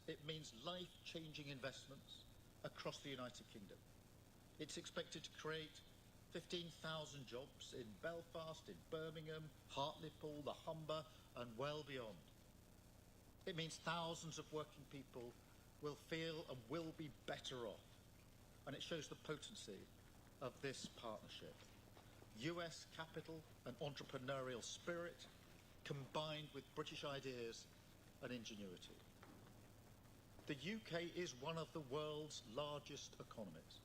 it means life-changing investments across the United Kingdom. It's expected to create 15,000 jobs in Belfast, in Birmingham, Hartlepool, the Humber, and well beyond. It means thousands of working people will feel and will be better off. And it shows the potency of this partnership. US capital and entrepreneurial spirit combined with British ideas and ingenuity. The UK is one of the world's largest economies.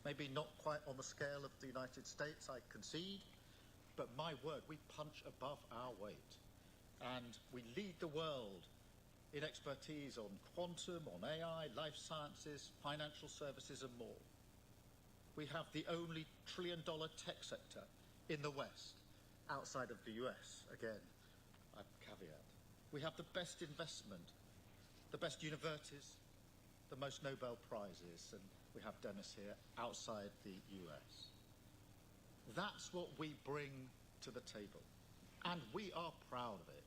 Maybe not quite on the scale of the United States, I concede, but my word, we punch above our weight. And we lead the world in expertise on quantum, on AI, life sciences, financial services and more. We have the only trillion-dollar tech sector in the West, outside of the US, again, a caveat. We have the best investment, the best universities, the most Nobel Prizes, and we have Dennis here, outside the US. That's what we bring to the table, and we are proud of it.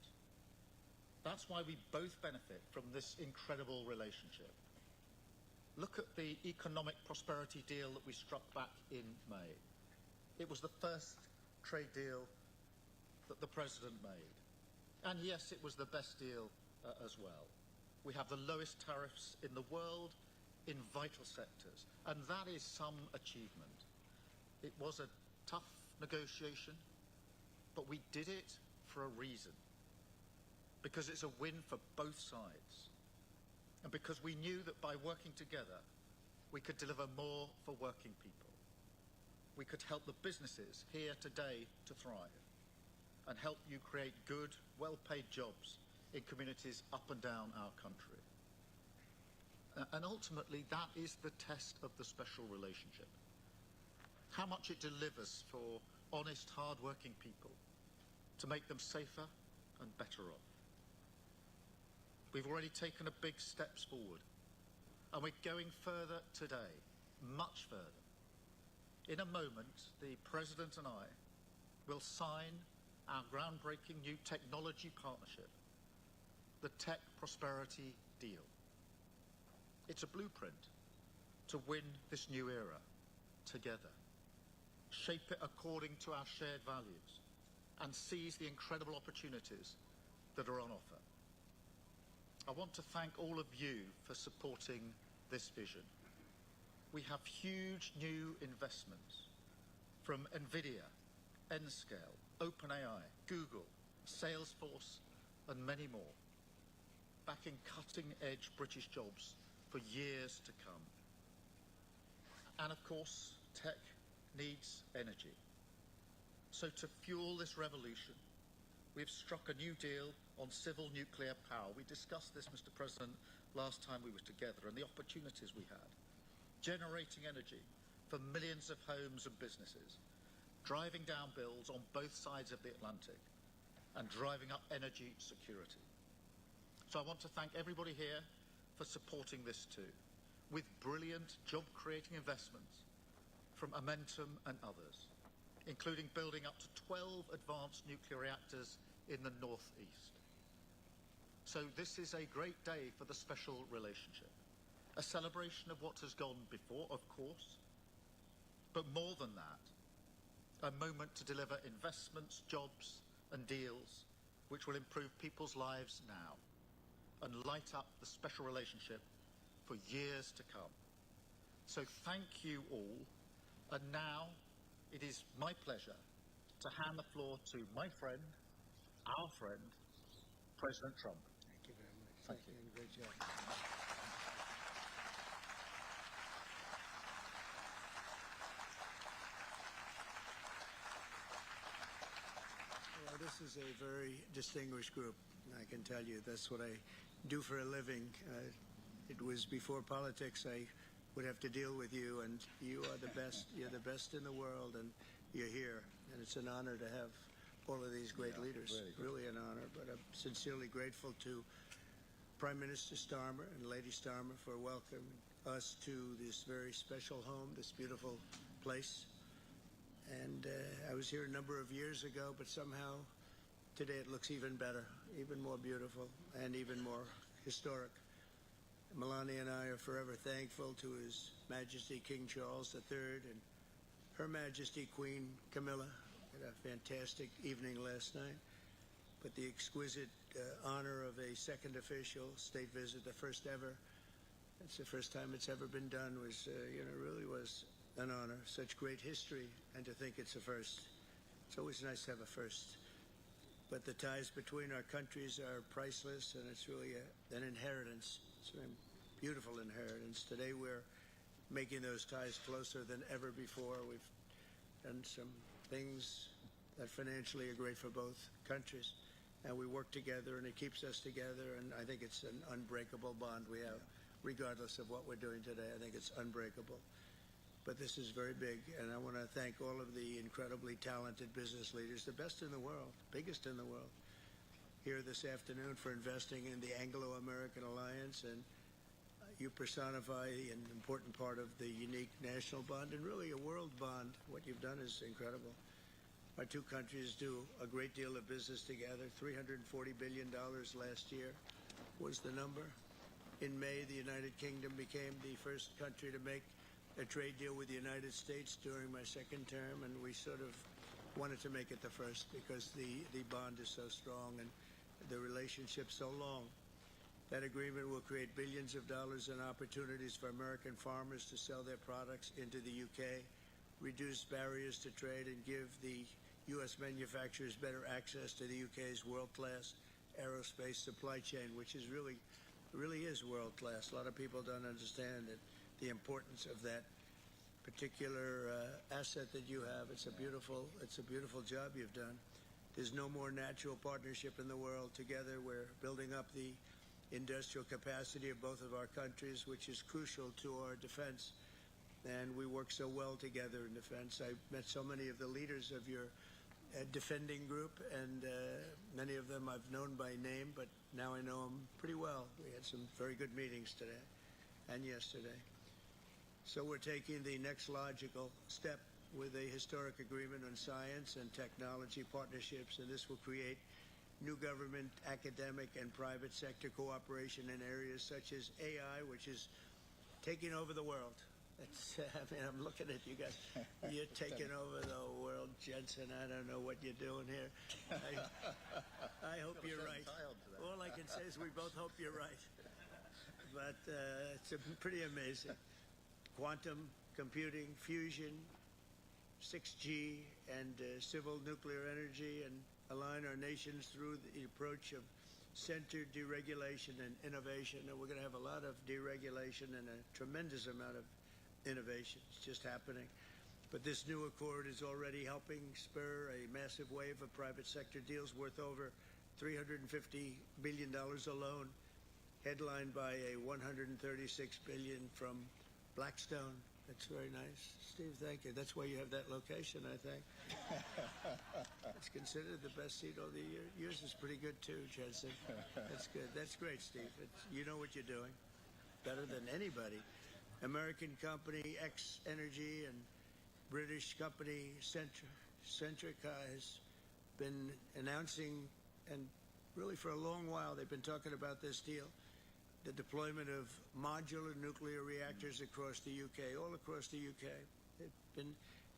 That's why we both benefit from this incredible relationship. Look at the economic prosperity deal that we struck back in May. It was the first trade deal that the President made. And yes, it was the best deal as well. We have the lowest tariffs in the world in vital sectors, and that is some achievement. It was a tough negotiation, but we did it for a reason. Because it's a win for both sides. And because we knew that by working together, we could deliver more for working people. We could help the businesses here today to thrive and help you create good, well-paid jobs in communities up and down our country. And ultimately, that is the test of the special relationship. How much it delivers for honest, hard-working people to make them safer and better off. We've already taken a big steps forward, and we're going further today, much further. In a moment, the President and I will sign our groundbreaking new technology partnership, the Tech Prosperity Deal. It's a blueprint to win this new era together, shape it according to our shared values, and seize the incredible opportunities that are on offer. I want to thank all of you for supporting this vision. We have huge new investments from NVIDIA, Nscale, OpenAI, Google, Salesforce, and many more, backing cutting-edge British jobs for years to come. And of course, tech needs energy. So to fuel this revolution, we've struck a new deal on civil nuclear power. We discussed this, Mr. President, last time we were together, and the opportunities we had. Generating energy for millions of homes and businesses, driving down bills on both sides of the Atlantic, and driving up energy security. So I want to thank everybody here for supporting this too, with brilliant job-creating investments from Momentum and others, including building up to 12 advanced nuclear reactors in the northeast. So this is a great day for the special relationship, a celebration of what has gone before, of course, but more than that, a moment to deliver investments, jobs and deals which will improve people's lives now and light up the special relationship for years to come. So thank you all, and now it is my pleasure to hand the floor to my friend, our friend, President Trump. Thank you very much. Thank you. And great job. Well, this is a very distinguished group. I can tell you that's what I do for a living. It was before politics. I would have to deal with you, and you are the best. You're the best in the world, and you're here. And it's an honor to have all of these great leaders. Really an honor. But I'm sincerely grateful to Prime Minister Starmer and Lady Starmer for welcoming us to this very special home, this beautiful place. And I was here a number of years ago, but somehow today it looks even better, even more beautiful, and even more historic. Melania and I are forever thankful to His Majesty King Charles III and Her Majesty Queen Camilla. Had a fantastic evening last night. But the exquisite honor of a second official state visit, the first ever, it's the first time it's ever been done, was, really was an honor. Such great history, and to think it's a first. It's always nice to have a first. But the ties between our countries are priceless, and it's really an inheritance. It's a beautiful inheritance. Today we're making those ties closer than ever before. We've done some things that financially are great for both countries. And we work together, and it keeps us together, and I think it's an unbreakable bond we have, regardless of what we're doing today. I think it's unbreakable. But this is very big, and I want to thank all of the incredibly talented business leaders, the best in the world, biggest in the world, here this afternoon for investing in the Anglo-American Alliance, and you personify an important part of the unique national bond and really a world bond. What you've done is incredible. Our two countries do a great deal of business together. $340 billion last year was the number. In May, the United Kingdom became the first country to make a trade deal with the United States during my second term, and we sort of wanted to make it the first because the bond is so strong and the relationship so long. That agreement will create billions of dollars in opportunities for American farmers to sell their products into the UK, reduce barriers to trade, and give the U.S. manufacturers better access to the UK's world-class aerospace supply chain, which is really is world-class. A lot of people don't understand the importance of that particular asset that you have. It's a beautiful job you've done. There's no more natural partnership in the world. Together, we're building up the industrial capacity of both of our countries, which is crucial to our defense. And we work so well together in defense. I met so many of the leaders of your defending group, and many of them I've known by name, but now I know them pretty well. We had some very good meetings today and yesterday. So we're taking the next logical step with a historic agreement on science and technology partnerships, and this will create new government, academic, and private sector cooperation in areas such as AI, which is taking over the world. I'm looking at you guys. You're taking over the world, Jensen. I don't know what you're doing here. I hope you're right. All I can say is we both hope you're right. But it's pretty amazing. Quantum computing, fusion, 6G, and civil nuclear energy, and align our nations through the approach of centered deregulation and innovation. And we're going to have a lot of deregulation and a tremendous amount of innovation. It's just happening. But this new accord is already helping spur a massive wave of private sector deals worth over $350 billion alone, headlined by a $136 billion from Blackstone. That's very nice. Steve, thank you. That's why you have that location, I think. It's considered the best seat all the year. Yours is pretty good too, Jensen. That's good. That's great, Steve. You know what you're doing better than anybody. American company X Energy and British company Centrica has been announcing, and really for a long while they've been talking about this deal, the deployment of modular nuclear reactors across the UK, all across the UK.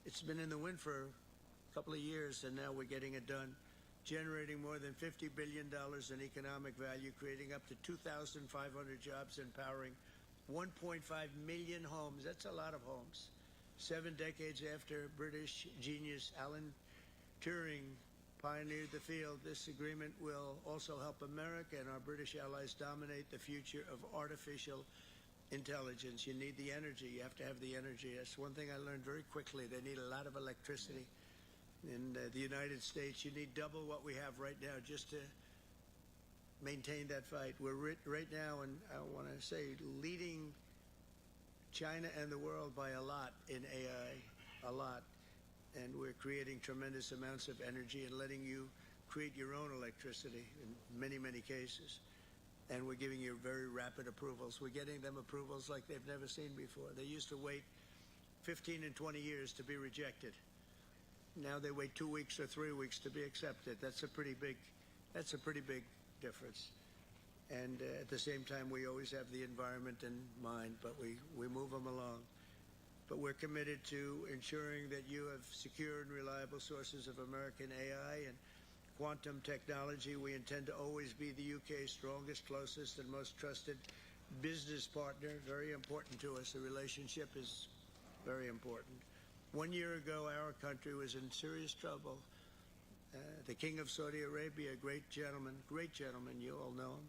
It's been in the wind for a couple of years, and now we're getting it done, generating more than $50 billion in economic value, creating up to 2,500 jobs, and powering 1.5 million homes. That's a lot of homes. 7 decades after British genius Alan Turing pioneered the field, this agreement will also help America and our British allies dominate the future of artificial intelligence. You need the energy. You have to have the energy. That's one thing I learned very quickly. They need a lot of electricity. In the United States, you need double what we have right now just to maintain that fight. We're right now, and I want to say, leading China and the world by a lot in AI, a lot. And we're creating tremendous amounts of energy and letting you create your own electricity in many, many cases. And we're giving you very rapid approvals. We're getting them approvals like they've never seen before. They used to wait 15 and 20 years to be rejected. Now they wait 2 weeks or 3 weeks to be accepted. That's a pretty big difference. And at the same time, we always have the environment in mind, but we move them along. But we're committed to ensuring that you have secure and reliable sources of American AI and quantum technology. We intend to always be the UK's strongest, closest, and most trusted business partner. Very important to us. The relationship is very important. 1 year ago, our country was in serious trouble. The King of Saudi Arabia, a great gentleman, you all know him.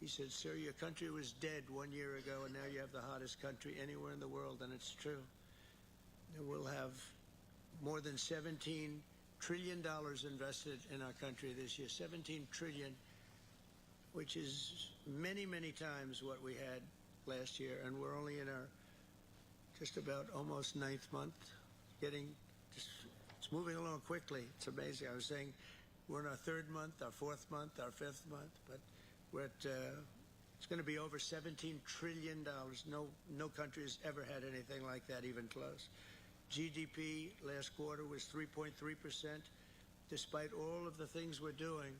He said, "Sir, your country was dead 1 year ago, and now you have the hottest country anywhere in the world," and it's true. And we'll have more than $17 trillion invested in our country this year. 17 trillion, which is many, many times what we had last year, and we're only in our just about almost 9th month. It's moving along quickly. It's amazing. I was saying we're in our 3rd month, our 4th month, our 5th month, but we're at, it's going to be over $17 trillion. No country has ever had anything like that, even close. GDP last quarter was 3.3%. Despite all of the things we're doing,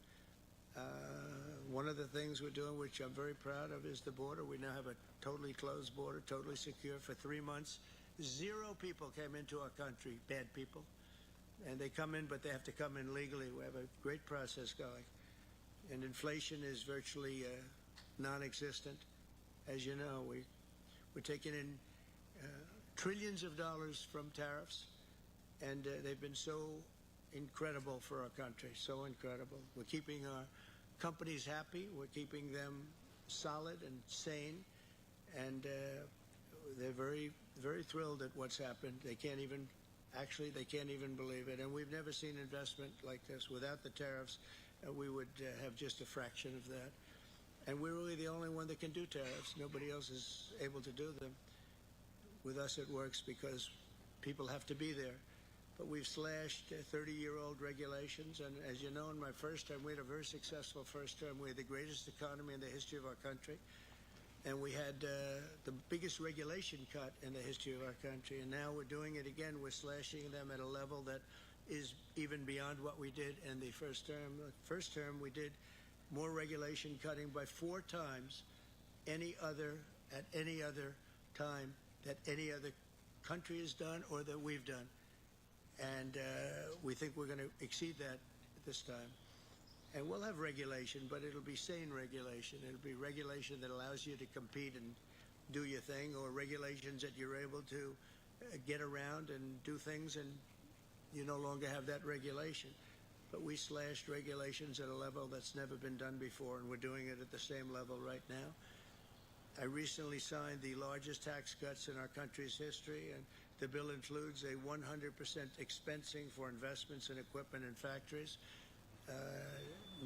one of the things we're doing, which I'm very proud of, is the border. We now have a totally closed border, totally secure for 3 months. 0 people came into our country, bad people. And they come in, but they have to come in legally. We have a great process going. And inflation is virtually non-existent. As you know, we're taking in trillions of dollars from tariffs, and they've been so incredible for our country, so incredible. We're keeping our companies happy. We're keeping them solid and sane, and they're very, very thrilled at what's happened. They can't even believe it. And we've never seen investment like this. Without the tariffs, we would have just a fraction of that. And we're really the only one that can do tariffs. Nobody else is able to do them. With us, it works because people have to be there. But we've slashed 30-year-old regulations. And as you know, in my first term, we had a very successful first term. We had the greatest economy in the history of our country. And we had the biggest regulation cut in the history of our country. And now we're doing it again. We're slashing them at a level that is even beyond what we did in the first term. The first term, we did more regulation cutting by 4 times at any other time that any other country has done or that we've done. And we think we're going to exceed that this time. And we'll have regulation, but it'll be sane regulation. It'll be regulation that allows you to compete and do your thing, or regulations that you're able to get around and do things, and you no longer have that regulation. But we slashed regulations at a level that's never been done before, and we're doing it at the same level right now. I recently signed the largest tax cuts in our country's history, and the bill includes a 100% expensing for investments in equipment and factories.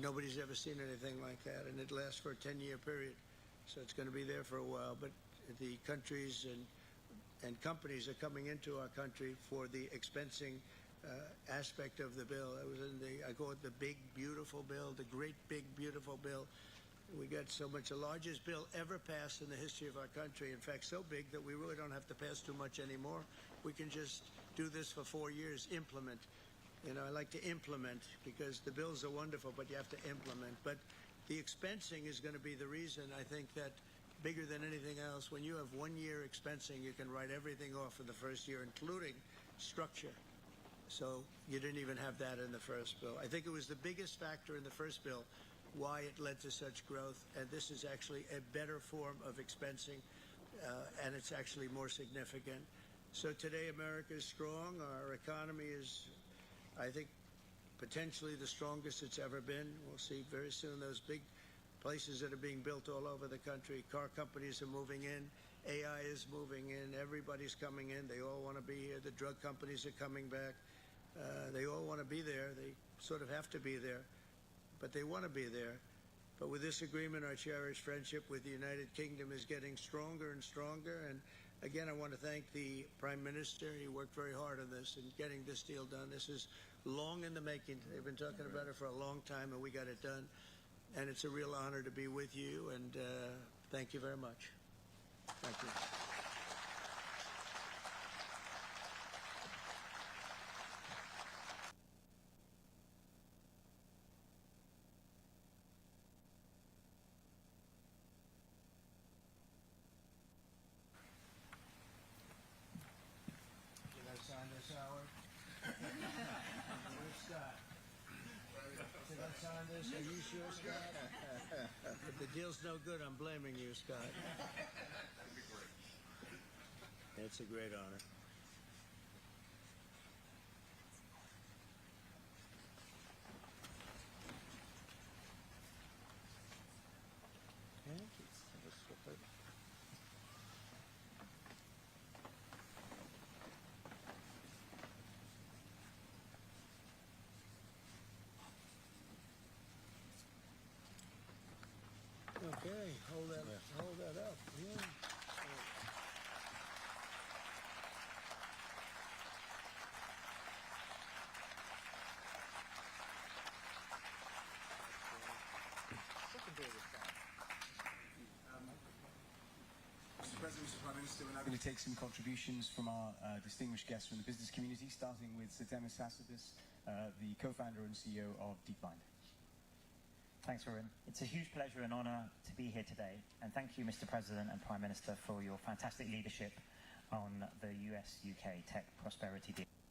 Nobody's ever seen anything like that, and it lasts for a 10-year period. So it's going to be there for a while, but the countries and companies are coming into our country for the expensing aspect of the bill. It was in I call it the big, beautiful bill, the great, big, beautiful bill. We got so much, the largest bill ever passed in the history of our country. In fact, so big that we really don't have to pass too much anymore. We can just do this for 4 years, implement. You know, I like to implement because the bills are wonderful, but you have to implement. But the expensing is going to be the reason, I think, that bigger than anything else, when you have 1 year expensing, you can write everything off for the first year, including structure. So you didn't even have that in the first bill. I think it was the biggest factor in the first bill why it led to such growth, and this is actually a better form of expensing, and it's actually more significant. So today America is strong. Our economy is, I think, potentially the strongest it's ever been. We'll see very soon those big places that are being built all over the country. Car companies are moving in. AI is moving in. Everybody's coming in. They all want to be here. The drug companies are coming back. They all want to be there. They sort of have to be there, but they want to be there. But with this agreement, our cherished friendship with the United Kingdom is getting stronger and stronger. And again, I want to thank the Prime Minister. He worked very hard on this and getting this deal done. This is long in the making. They've been talking about it for a long time, and we got it done. And it's a real honor to be with you, and thank you very much. Thank you. this? Are you sure, Scott? If the deal's no good, I'm blaming you, Scott. It's a great honor. Okay, hold that up. Yeah. Mr. President, Mr. Prime Minister, we're now going to take some contributions from our distinguished guests from the business community, starting with Sir Demis Hassabis, the co-founder and CEO of DeepMind. Thanks, Warren. It's a huge pleasure and honour to be here today, and thank you, Mr. President and Prime Minister, for your fantastic leadership on the US-UK Tech Prosperity Deal.